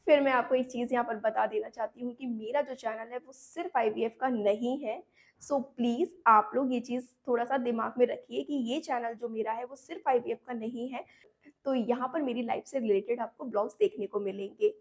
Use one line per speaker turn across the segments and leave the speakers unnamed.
फिर मैं आपको एक चीज़ यहाँ पर बता देना चाहती हूँ कि मेरा जो चैनल है वो सिर्फ़ आईवीएफ का नहीं है। सो प्लीज़ आप लोग ये चीज़ थोड़ा-सा दिमाग में रखिए कि ये चैनल जो मेरा है वो सिर्फ़ आईवीएफ का नहीं है। तो यहाँ पर मेरी लाइफ़ से रिलेटेड आपको ब्लॉग्स देखने को मिलेंगे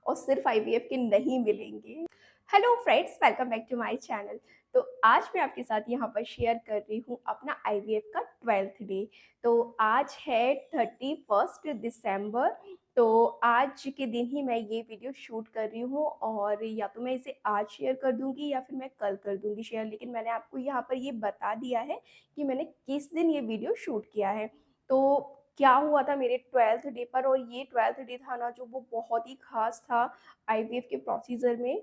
और सिर्फ़ आईवीएफ के नहीं मिलेंगे। Hello friends, welcome back to my channel. तो आज मैं आपके साथ यहाँ पर शेयर कर रही हूँ अपना आईवीएफ का 12th डे। तो आज है 31 दिसंबर। तो आज के दिन ही मैं ये वीडियो शूट कर रही हूँ और या तो मैं इसे आज शेयर कर दूँगी या फिर मैं कल कर दूँगी शेयर, लेकिन मैंने आपको यहाँ पर ये बता दिया है कि मैंने किस दिन ये वीडियो शूट किया है। तो क्या हुआ था मेरे 12th डे पर, और ये 12th डे था ना जो वो बहुत ही ख़ास था आईवीएफ के प्रोसीजर में,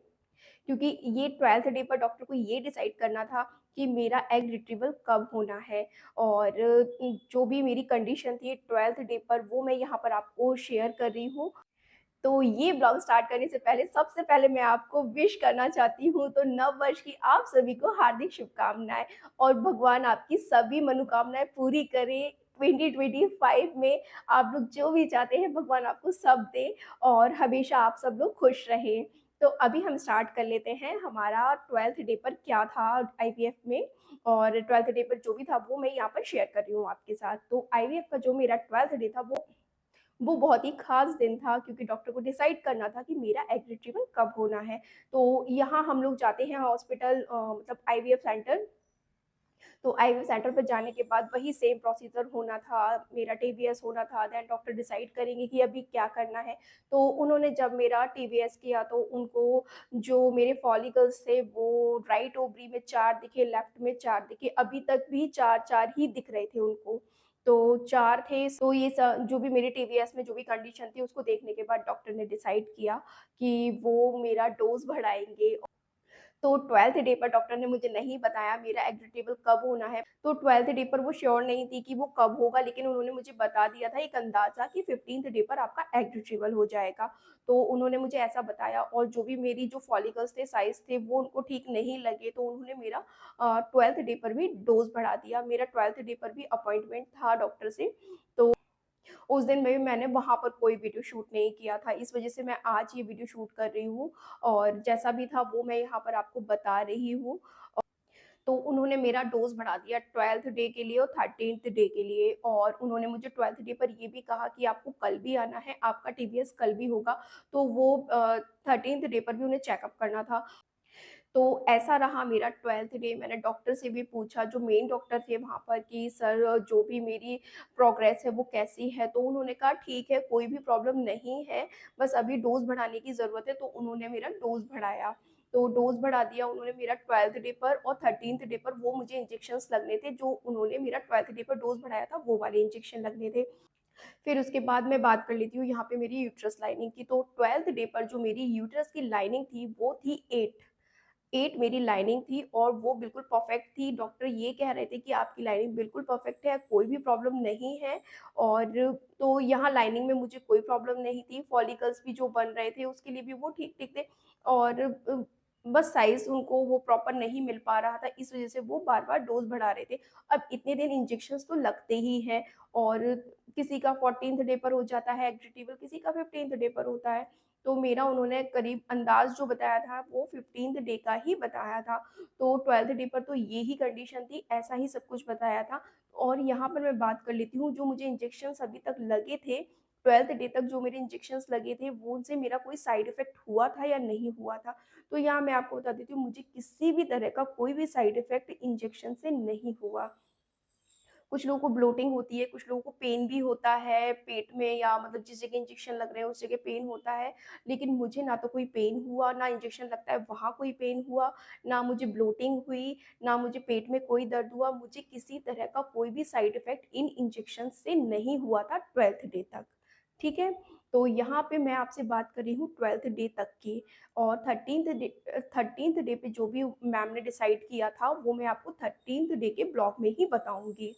क्योंकि ये 12th डे पर डॉक्टर को ये डिसाइड करना था कि मेरा एग रिट्रीवल कब होना है। और जो भी मेरी कंडीशन थी 12th डे पर वो मैं यहाँ पर आपको शेयर कर रही हूँ। तो ये ब्लॉग स्टार्ट करने से पहले सबसे पहले मैं आपको विश करना चाहती हूँ, तो नव वर्ष की आप सभी को हार्दिक शुभकामनाएँ और भगवान आपकी सभी मनोकामनाएँ पूरी करे। 2025 में आप लोग जो भी चाहते हैं भगवान आपको सब दे और हमेशा आप सब लोग खुश रहें। तो अभी हम स्टार्ट कर लेते हैं हमारा 12th डे पर क्या था आईवीएफ में, और 12th डे पर जो भी था वो मैं यहाँ पर शेयर कर रही हूँ आपके साथ। तो आईवीएफ का जो मेरा 12th डे था वो बहुत ही ख़ास दिन था, क्योंकि डॉक्टर को डिसाइड करना था कि मेरा एग रिट्रीवल कब होना है। तो यहाँ हम लोग जाते हैं हॉस्पिटल, मतलब आईवीएफ सेंटर। तो आईवीएफ सेंटर पे जाने के बाद वही सेम प्रोसीजर होना था, मेरा टीवीएस होना था, देन डॉक्टर डिसाइड करेंगे कि अभी क्या करना है। तो उन्होंने जब मेरा टीवीएस किया तो उनको जो मेरे फॉलिकल्स थे वो राइट ओवरी में 4 दिखे, लेफ्ट में 4 दिखे, अभी तक भी 4-4 ही दिख रहे थे उनको। तो 4 थे, तो ये जो भी मेरे टीवीएस में जो भी कंडीशन थी उसको देखने के बाद डॉक्टर ने डिसाइड किया कि वो मेरा डोज़ बढ़ाएँगे। तो 12th डे पर डॉक्टर ने मुझे नहीं बताया मेरा एग्जिटेबल कब होना है। तो 12th डे पर वो श्योर नहीं थी कि वो कब होगा, लेकिन उन्होंने मुझे बता दिया था एक अंदाज़ा कि 15th डे पर आपका एग रिट्रीवल हो जाएगा। तो उन्होंने मुझे ऐसा बताया, और जो भी मेरी जो फॉलिकल्स थे, साइज़ थे, वो उनको ठीक नहीं लगे, तो उन्होंने मेरा 12th डे पर भी डोज़ बढ़ा दिया। मेरा 12th डे पर भी अपॉइंटमेंट था डॉक्टर से। तो उस दिन में भी मैंने वहाँ पर कोई वीडियो शूट नहीं किया था, इस वज़ह से मैं आज ये वीडियो शूट कर रही हूँ और जैसा भी था वो मैं यहाँ पर आपको बता रही हूँ। तो उन्होंने मेरा डोज़ बढ़ा दिया 12th डे के लिए और 13th डे के लिए, और उन्होंने मुझे 12th डे पर ये भी कहा कि आपको कल भी आना है, आपका टीवीएस कल भी होगा। तो वो 13th डे पर भी उन्हें चेकअप करना था। तो ऐसा रहा मेरा 12th डे। मैंने डॉक्टर से भी पूछा, जो मेन डॉक्टर थे वहाँ पर, कि सर जो भी मेरी प्रोग्रेस है वो कैसी है? तो उन्होंने कहा ठीक है, कोई भी प्रॉब्लम नहीं है, बस अभी डोज़ बढ़ाने की ज़रूरत है। तो उन्होंने मेरा डोज़ बढ़ाया। तो डोज़ बढ़ा दिया उन्होंने मेरा 12th डे पर, और 13th डे पर वो मुझे इंजेक्शंस लगने थे, जो उन्होंने मेरा 12th डे पर डोज़ बढ़ाया था वो वाले इंजेक्शन लगने थे। फिर उसके बाद मैं बात कर लेती हूँ यहाँ पे मेरी यूट्रस लाइनिंग की। तो 12th डे पर जो मेरी यूट्रस की लाइनिंग थी वो थी 8 मेरी लाइनिंग थी, और वो बिल्कुल परफेक्ट थी। डॉक्टर ये कह रहे थे कि आपकी लाइनिंग बिल्कुल परफेक्ट है, कोई भी प्रॉब्लम नहीं है। और तो यहाँ लाइनिंग में मुझे कोई प्रॉब्लम नहीं थी, फॉलिकल्स भी जो बन रहे थे उसके लिए भी वो ठीक-ठीक थे, और बस साइज़ उनको वो प्रॉपर नहीं मिल पा रहा था, इस वज़ह से वो बार-बार डोज़ बढ़ा रहे थे। अब इतने दिन इंजेक्शंस तो लगते ही हैं, और किसी का 14th डे पर हो जाता है एग्जीटिवल, किसी का 15th डे पर होता है। तो मेरा उन्होंने करीब अंदाज़ जो बताया था वो 15th डे का ही बताया था। तो 12th डे पर तो ये ही कंडीशन थी, ऐसा ही सब कुछ बताया था। और यहाँ पर मैं बात कर लेती हूँ, जो मुझे इंजेक्शंस अभी तक लगे थे, 12th डे तक जो मेरे इंजेक्शंस लगे थे, वो उनसे मेरा कोई साइड इफ़ेक्ट हुआ था या नहीं हुआ था। तो यहाँ मैं आपको बता देती हूँ, मुझे किसी भी तरह का कोई भी साइड इफ़ेक्ट इंजेक्शन से नहीं हुआ। कुछ लोगों को ब्लोटिंग होती है, कुछ लोगों को पेन भी होता है पेट में, या मतलब जिस जगह इंजेक्शन लग रहे हैं उस जगह पेन होता है। लेकिन मुझे ना तो कोई पेन हुआ, ना इंजेक्शन लगता है वहाँ कोई पेन हुआ, ना मुझे ब्लोटिंग हुई, ना मुझे पेट में कोई दर्द हुआ। मुझे किसी तरह का कोई भी साइड इफ़ेक्ट इन इंजेक्शन से नहीं हुआ था 12th डे तक, ठीक है? तो यहाँ पे मैं आपसे बात कर रही हूँ 12th डे तक की, और 13th डे पे जो भी मैम ने डिसाइड किया था, वो मैं आपको 13th डे के ब्लॉग में ही बताऊँगी।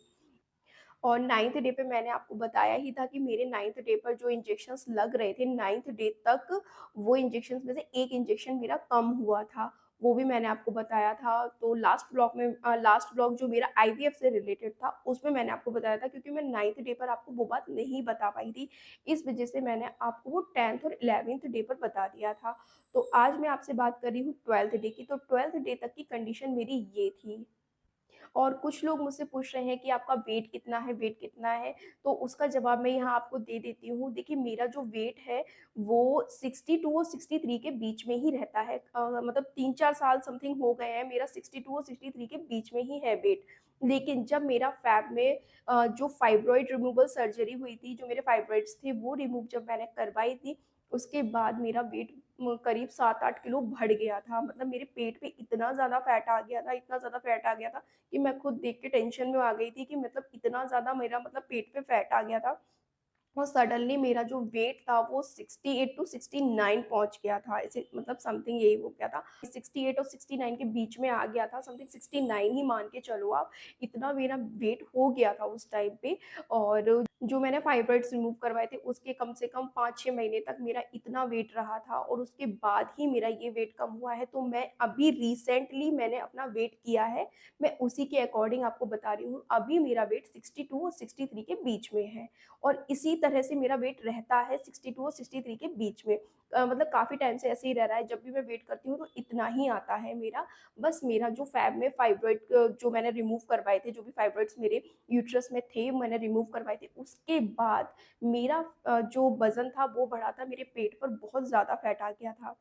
और 9th डे पे मैंने आपको बताया ही था कि मेरे 9th डे पर जो इंजेक्शंस लग रहे थे 9th डे तक, वो इंजेक्शंस में से एक इंजेक्शन मेरा कम हुआ था, वो भी मैंने आपको बताया था। तो लास्ट ब्लॉग जो मेरा आईवीएफ से रिलेटेड था, उसमें मैंने आपको बताया था, क्योंकि मैं 9th डे पर आपको वो बात नहीं बता पाई थी। इस वज़ह से मैंने आपको वो 10th और 11th डे पर बता दिया था। तो आज मैं आपसे बात कर रही हूँ 12th डे की, तो 12th डे तक की कंडीशन मेरी ये थी। और कुछ लोग मुझसे पूछ रहे हैं कि आपका वेट कितना है, वेट कितना है? तो उसका जवाब मैं यहाँ आपको दे देती हूँ। देखिए, मेरा जो वेट है वो 62 और 63 के बीच में ही रहता है। मतलब 3-4 साल समथिंग हो गए हैं, मेरा 62 और 63 के बीच में ही है वेट। लेकिन जब मेरा फैब में जो फाइब्रॉइड रिमूवल सर्जरी हुई थी, जो मेरे फाइब्रॉइड्स थे वो रिमूव जब मैंने करवाई थी, उसके बाद मेरा वेट करीब 7-8 किलो बढ़ गया था। मतलब मेरे पेट पे इतना ज़्यादा फैट आ गया था, इतना ज़्यादा फैट आ गया था कि मैं खुद देख के टेंशन में आ गई थी कि मतलब इतना ज़्यादा मेरा मतलब पेट पे फैट आ गया था। और सडनली मेरा जो वेट था वो 68 टू 69 पहुँच गया था। ऐसे मतलब समथिंग यही हो गया था। 68 और 69 के बीच में आ गया था, समथिंग 69 ही मान के चलो आप। इतना मेरा वेट हो गया था उस टाइम पे। और जो मैंने फाइब्रॉइड्स रिमूव करवाए थे उसके कम से कम 5-6 महीने तक मेरा इतना वेट रहा था, और उसके बाद ही मेरा ये वेट कम हुआ है। तो मैं अभी रिसेंटली मैंने अपना वेट किया है, मैं उसी के अकॉर्डिंग आपको बता रही हूँ। अभी मेरा वेट 62 और 63 के बीच में है। और इसी तरह से मेरा वेट रहता है 62 और 63 के बीच में। मतलब काफ़ी टाइम से ऐसे ही रह रहा है, जब भी मैं वेट करती हूँ तो इतना ही आता है मेरा। बस मेरा जो फैब में फाइब्रॉइड जो मैंने रिमूव करवाए थे, जो भी फाइब्रॉइड्स मेरे यूट्रस में थे मैंने रिमूव करवाए थे, उसके बाद मेरा जो वज़न था वो बढ़ा था, मेरे पेट पर बहुत ज़्यादा फैट आ गया था।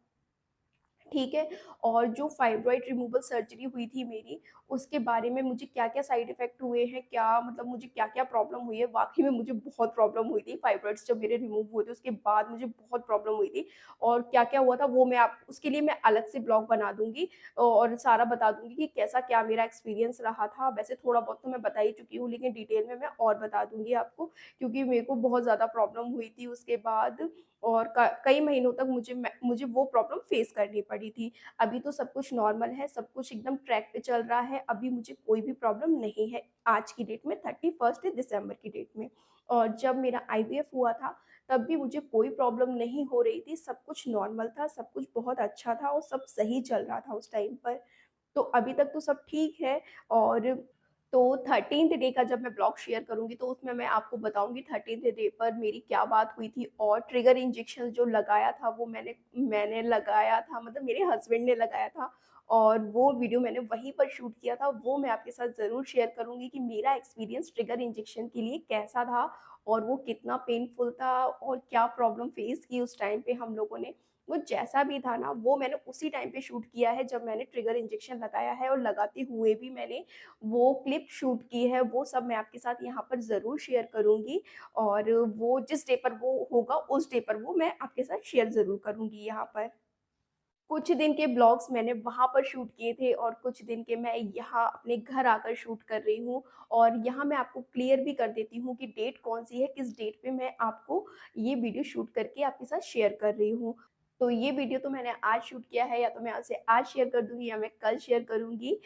ठीक है? और जो फाइब्रॉइड रिमूवल सर्जरी हुई थी मेरी, उसके बारे में मुझे क्या-क्या साइड इफ़ेक्ट हुए हैं, क्या मतलब मुझे क्या-क्या प्रॉब्लम हुई है, वाक़ई में मुझे बहुत प्रॉब्लम हुई थी। फाइब्रॉइड्स जब मेरे रिमूव हुए थे, उसके बाद मुझे बहुत प्रॉब्लम हुई थी। और क्या-क्या हुआ था वो मैं आप उसके लिए मैं अलग से ब्लॉग बना दूँगी, और सारा बता दूँगी कि कैसा क्या मेरा एक्सपीरियंस रहा था। वैसे थोड़ा बहुत तो मैं बता ही चुकी हूँ, लेकिन डिटेल में मैं और बता दूँगी आपको, क्योंकि मेरे को बहुत ज़्यादा प्रॉब्लम हुई थी उसके बाद। और क कई महीनों तक मुझे वो प्रॉब्लम फेस करनी पड़ी थी। अभी तो सब कुछ नॉर्मल है, सब कुछ एकदम ट्रैक पे चल रहा है, अभी मुझे कोई भी प्रॉब्लम नहीं है, आज की डेट में 31st दिसंबर की डेट में। और जब मेरा आईवीएफ हुआ था, तब भी मुझे कोई प्रॉब्लम नहीं हो रही थी, सब कुछ नॉर्मल था, सब कुछ बहुत अच्छा था और सब सही चल रहा था उस टाइम पर। तो अभी तक तो सब ठीक है। और तो 13th डे का जब मैं ब्लॉग शेयर करूँगी, तो उसमें मैं आपको बताऊँगी 13th डे पर मेरी क्या बात हुई थी, और ट्रिगर इंजेक्शन जो लगाया था वो मैंने मैंने लगाया था, मतलब मेरे हस्बैंड ने लगाया था। और वो वीडियो मैंने वहीं पर शूट किया था, वो मैं आपके साथ ज़रूर शेयर करूँगी कि मेरा एक्सपीरियंस ट्रिगर इंजेक्शन के लिए कैसा था, और वो कितना पेनफुल था, और क्या प्रॉब्लम फेस की उस टाइम पे हम लोगों ने। वो जैसा भी था ना, वो मैंने उसी टाइम पे शूट किया है जब मैंने ट्रिगर इंजेक्शन लगाया है, और लगाते हुए भी मैंने वो क्लिप शूट की है, वो सब मैं आपके साथ यहाँ पर ज़रूर शेयर करूँगी। और वो जिस डे पर वो होगा, उस डे पर वो मैं आपके साथ शेयर ज़रूर करूँगी यहाँ पर। कुछ दिन के ब्लॉग्स मैंने वहाँ पर शूट किए थे, और कुछ दिन के मैं यहाँ अपने घर आकर शूट कर रही हूँ। और यहाँ मैं आपको क्लियर भी कर देती हूँ कि डेट कौन-सी है, किस डेट पे मैं आपको ये वीडियो शूट करके आपके साथ शेयर कर रही हूँ। तो ये वीडियो तो मैंने आज शूट किया है, या तो मैं उसे आज शेयर कर दूँगी या मैं कल शेयर करूँगी।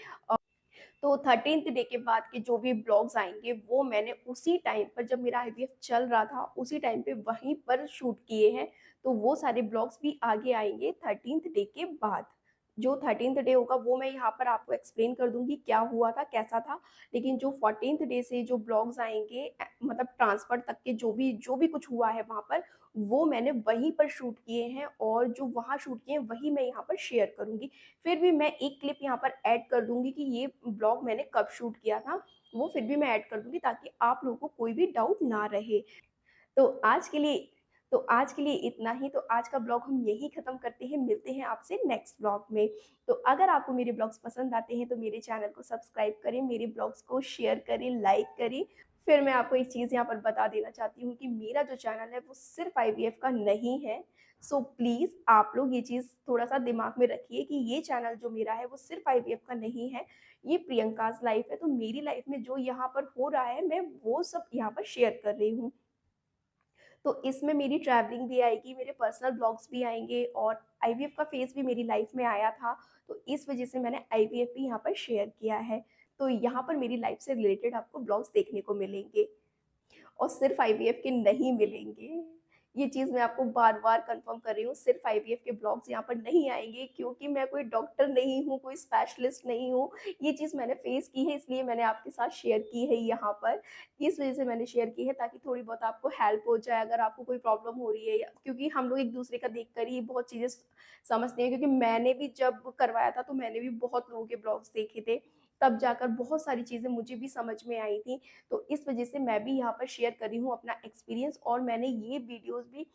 तो 13th डे के बाद के जो भी ब्लॉग्स आएँगे, वो मैंने उसी टाइम पर जब मेरा आईवीएफ चल रहा था, उसी टाइम पे वहीं पर शूट किए हैं। तो वो सारे ब्लॉग्स भी आगे आएँगे 13th डे के बाद। जो 13th डे होगा वो मैं यहाँ पर आपको एक्सप्लेन कर दूँगी क्या हुआ था, कैसा था। लेकिन जो 14th डे से जो ब्लॉग्स आएँगे, मतलब ट्रांसफर तक के जो भी कुछ हुआ है वहाँ पर, वो मैंने वहीं पर शूट किए हैं, और जो वहाँ शूट किए हैं वही मैं यहाँ पर शेयर करूँगी। फिर भी मैं एक क्लिप यहाँ पर ऐड कर दूँगी कि ये ब्लॉग मैंने कब शूट किया था, वो फिर भी मैं ऐड कर दूँगी, ताकि आप लोगों को कोई भी डाउट ना रहे। तो आज के लिए इतना ही। तो आज का ब्लॉग हम यहीं ख़त्म करते हैं, मिलते हैं आपसे नेक्स्ट ब्लॉग में। तो अगर आपको मेरे ब्लॉग्स पसंद आते हैं तो मेरे चैनल को सब्सक्राइब करें, मेरे ब्लॉग्स को शेयर करें, लाइक करें। फिर मैं आपको एक चीज़ यहाँ पर बता देना चाहती हूँ कि मेरा जो चैनल है वो सिर्फ़ आईवीएफ का नहीं है। सो प्लीज़ आप लोग ये चीज़ थोड़ा-सा दिमाग में रखिए कि ये चैनल जो मेरा है वो सिर्फ़ आईवीएफ का नहीं है, ये प्रियंकाज़ लाइफ़ है। तो मेरी लाइफ़ में जो यहाँ पर हो रहा है, मैं वो सब यहाँ पर शेयर कर रही हूँ। तो इसमें मेरी ट्रैवलिंग भी आएगी, मेरे पर्सनल ब्लॉग्स भी आएँगे, और आईवीएफ का फ़ेज़ भी मेरी लाइफ़ में आया था, तो इस वज़ह से मैंने आईवीएफ भी यहाँ पर शेयर किया है। तो यहाँ पर मेरी लाइफ़ से रिलेटेड आपको ब्लॉग्स देखने को मिलेंगे, और सिर्फ़ आईवीएफ के नहीं मिलेंगे। ये चीज़ मैं आपको बार-बार कन्फर्म कर रही हूँ, सिर्फ़ आईवीएफ के ब्लॉग्स यहाँ पर नहीं आएँगे क्योंकि मैं कोई डॉक्टर नहीं हूँ, कोई स्पेशलिस्ट नहीं हूँ। ये चीज़ मैंने फ़ेस की है इसलिए मैंने आपके साथ शेयर की है यहाँ पर। इस वज़ह से मैंने शेयर की है ताकि थोड़ी बहुत आपको हेल्प हो जाए अगर आपको कोई प्रॉब्लम हो रही है या क्योंकि हम लोग एक-दूसरे का देखकर ही बहुत चीज़ें समझते हैं क्योंकि मैंने भी जब करवाया था तो मैंने भी बहुत लोगों के ब्लॉग्स देखे थे, तब जाकर बहुत सारी चीज़ें मुझे भी समझ में आई थी। तो इस वज़ह से मैं भी यहाँ पर शेयर कर रही हूँ अपना एक्सपीरियंस और मैंने ये वीडियोज़ भी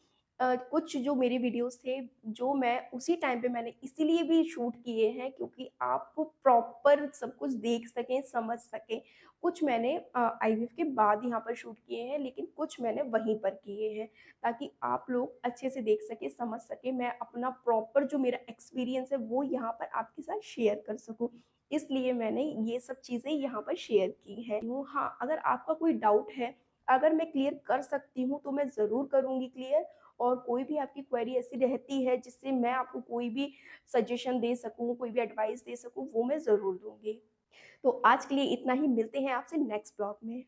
कुछ जो मेरे वीडियोज़ थे, जो मैं उसी टाइम पे मैंने इसीलिए भी शूट किए हैं क्योंकि आप प्रॉपर सब कुछ देख सकें, समझ सकें। कुछ मैंने आईवीएफ के बाद यहाँ पर शूट किए हैं, लेकिन कुछ मैंने वहीं पर किए हैं, ताकि आप लोग अच्छे से देख सकें, समझ सकें। मैं अपना प्रॉपर जो मेरा एक्सपीरियंस है, वो यहाँ पर आपके साथ शेयर कर सकूँ। इसलिए मैंने ये सब चीज़ें यहाँ पर शेयर की हैं। हाँ, अगर आपका कोई डाउट है, अगर मैं क्लियर कर सकती हूँ, तो मैं ज़रूर करूँगी क्लियर और कोई भी आपकी क्वेरी ऐसी रहती है, जिससे मैं आपको कोई भी सजेशन दे सकूँ, कोई भी एडवाइस दे सकूँ, वो मैं ज़रूर दूँगी। तो आज के लिए इतना ही, मिलते हैं आपसे नेक्स्ट ब्लॉग में।